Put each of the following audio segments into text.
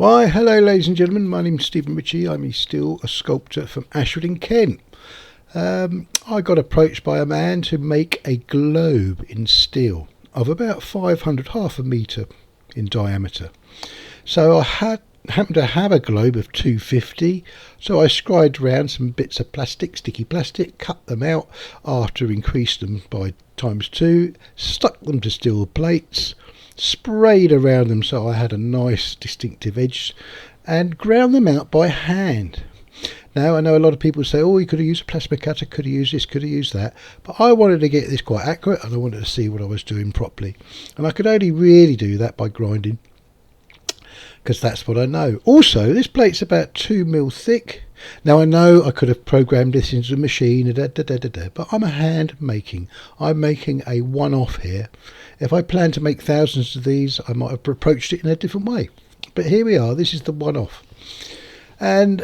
Why, hello ladies and gentlemen, my name's Stephen Ritchie. I'm still a sculptor from Ashford in Kent. I got approached by a man to make a globe in steel of about 500, half a metre in diameter. So I happened to have a globe of 250, so I scried around some bits of plastic, sticky plastic, cut them out after increased them by ×2, stuck them to steel plates, sprayed around them so I had a nice distinctive edge, and ground them out by hand. Now I know a lot of people say, oh, you could have used a plasma cutter, could have used this, could have used that, but I wanted to get this quite accurate and I wanted to see what I was doing properly, and I could only really do that by grinding, because that's what I know. Also, this plate's about 2mm thick. Now I know I could have programmed this into a machine, but I'm I'm making a one-off here. If I planned to make thousands of these, I might have approached it in a different way. But here we are, this is the one-off. And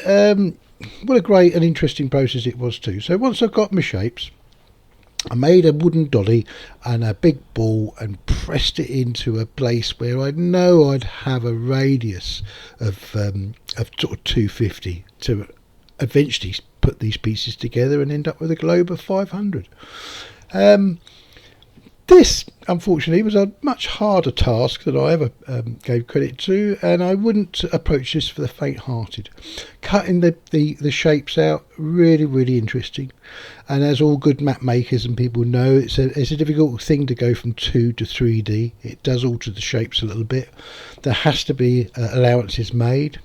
what a great and interesting process it was too. So once I've got my shapes, I made a wooden dolly and a big ball and pressed it into a place where I know I'd have a radius of sort of 250 to eventually put these pieces together and end up with a globe of 500. This, unfortunately, was a much harder task than I ever gave credit to, and I wouldn't approach this for the faint-hearted. Cutting the shapes out, really interesting. And as all good map makers and people know, it's a difficult thing to go from 2 to 3D. It does alter the shapes a little bit. There has to be allowances made.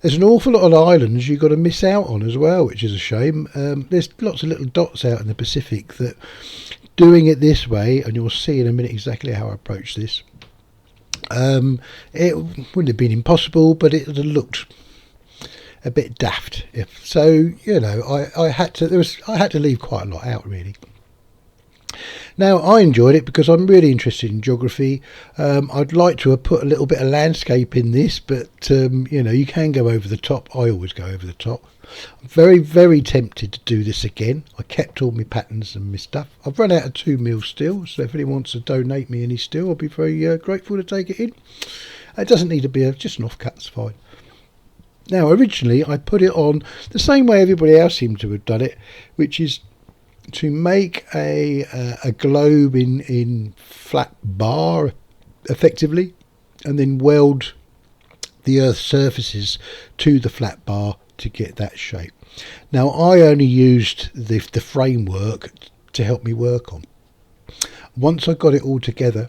There's an awful lot of islands you've got to miss out on as well, which is a shame. There's lots of little dots out in the Pacific that, doing it this way, and you'll see in a minute exactly how I approach this, it wouldn't have been impossible, but it would have looked a bit daft. So, you know, I had to leave quite a lot out, really. Now, I enjoyed it because I'm really interested in geography. I'd like to have put a little bit of landscape in this, but you know, you can go over the top. I always go over the top. I'm very tempted to do this again. I kept all my patterns and my stuff. I've run out of 2mm steel, so if anyone wants to donate me any steel, I'll be very grateful to take it in. It doesn't need to be just an offcut's fine. Now, originally I put it on the same way everybody else seemed to have done it, which is to make a globe in flat bar, effectively, and then weld the earth's surfaces to the flat bar to get that shape. Now, I only used the framework to help me work on. Once I got it all together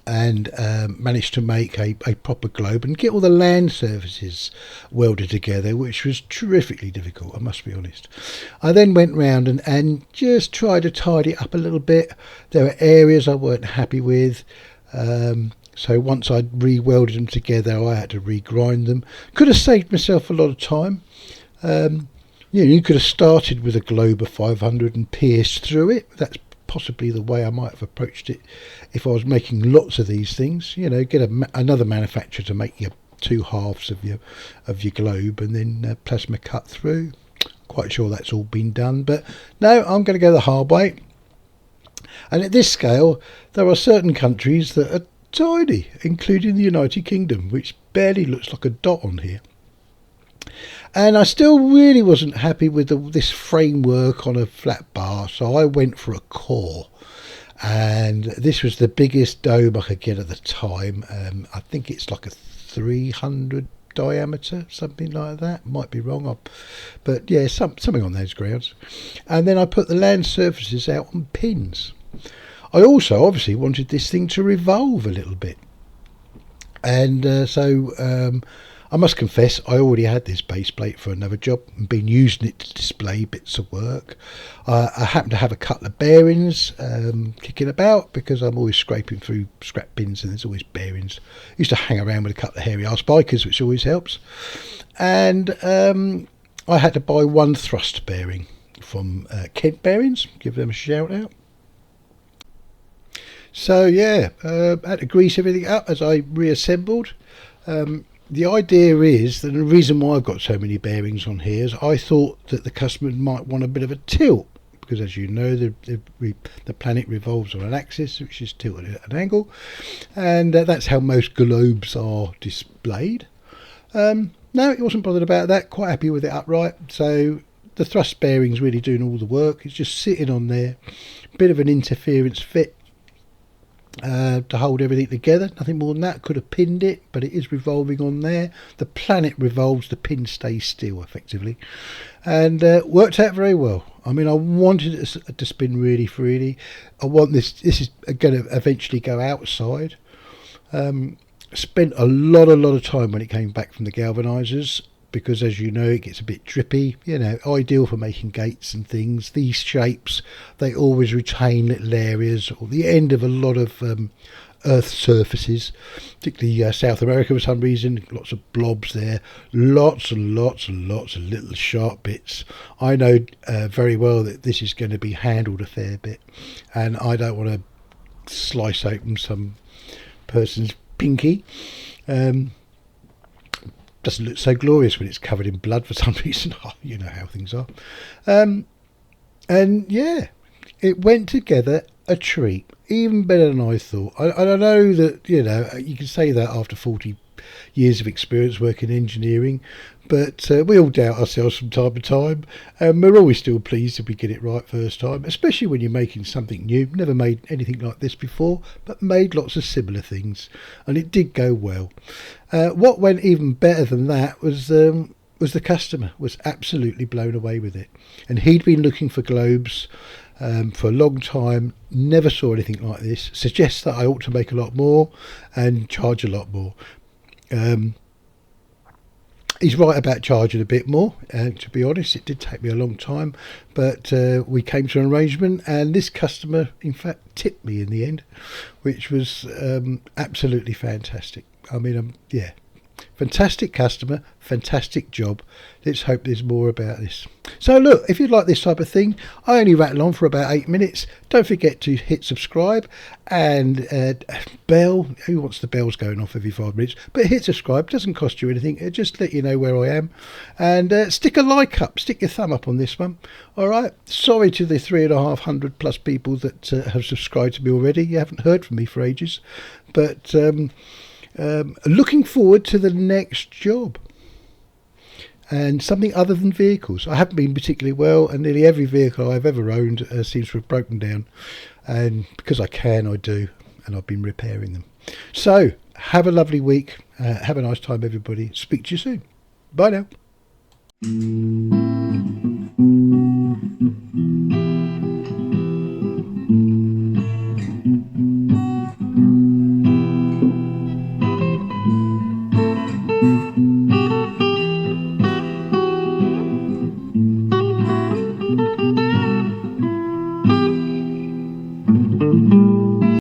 and managed to make a proper globe and get all the land surfaces welded together, which was terrifically difficult, I must be honest. I then went round and just tried to tidy it up a little bit. There were areas I weren't happy with, so once I'd re-welded them together, I had to re-grind them. Could have saved myself a lot of time. You could have started with a globe of 500 and pierced through it. That's possibly the way I might have approached it if I was making lots of these things. You know, get another manufacturer to make your two halves of your globe and then plasma cut through. Quite sure that's all been done, but no, I'm going to go the hard way. And at this scale, there are certain countries that are tiny, including the United Kingdom, which barely looks like a dot on here. And I still really wasn't happy with this framework on a flat bar, so I went for a core. And this was the biggest dome I could get at the time. I think it's like a 300 diameter, something like that. Might be wrong, but yeah, something on those grounds. And then I put the land surfaces out on pins. I also obviously wanted this thing to revolve a little bit. And so I must confess, I already had this base plate for another job and been using it to display bits of work. I happen to have a couple of bearings kicking about because I'm always scraping through scrap bins and there's always bearings. I used to hang around with a couple of hairy ass bikers, which always helps. And I had to buy one thrust bearing from Kent Bearings, give them a shout out. So yeah, had to grease everything up as I reassembled. The idea is that the reason why I've got so many bearings on here is I thought that the customer might want a bit of a tilt, because, as you know, the planet revolves on an axis, which is tilted at an angle, and that's how most globes are displayed. No, he wasn't bothered about that. Quite happy with it upright. So the thrust bearing's really doing all the work. It's just sitting on there. Bit of an interference fit to hold everything together. Nothing more than that. Could have pinned it, but it is revolving on there. The planet revolves, the pin stays still effectively, and worked out very well. I mean, I wanted it to spin really freely. I want this is going to eventually go outside. Spent a lot of time when it came back from the galvanizers, because, as you know, it gets a bit drippy. You know, ideal for making gates and things. These shapes, they always retain little areas, or the end of a lot of Earth surfaces, particularly South America for some reason. Lots of blobs there, lots and lots of little sharp bits. I know very well that this is going to be handled a fair bit, and I don't want to slice open some person's pinky. Doesn't look so glorious when it's covered in blood for some reason. You know how things are. And yeah, it went together a treat, even better than I thought. I know that, you know, you can say that after 40 years of experience working in engineering, but we all doubt ourselves from time to time, and we're always still pleased if we get it right first time, especially when you're making something new. Never made anything like this before, but made lots of similar things, and it did go well. What went even better than that was the customer was absolutely blown away with it, and he'd been looking for globes for a long time, never saw anything like this. Suggests that I ought to make a lot more and charge a lot more. He's right about charging a bit more, to be honest. It did take me a long time, but we came to an arrangement, and this customer in fact tipped me in the end, which was absolutely fantastic. I mean, yeah, fantastic customer, fantastic job. Let's hope there's more about this. So look, if you like this type of thing, I only rattle on for about 8 minutes. Don't forget to hit subscribe and bell. Who wants the bells going off every 5 minutes? But hit subscribe, doesn't cost you anything. It just let you know where I am. And stick a like up, stick your thumb up on this one. All right. Sorry to the 3,500 plus people that have subscribed to me already. You haven't heard from me for ages, but looking forward to the next job, and something other than vehicles. I haven't been particularly well, and nearly every vehicle I've ever owned seems to have broken down, and because I can, I do, and I've been repairing them. So have a lovely week, have a nice time everybody. Speak to you soon. Bye now.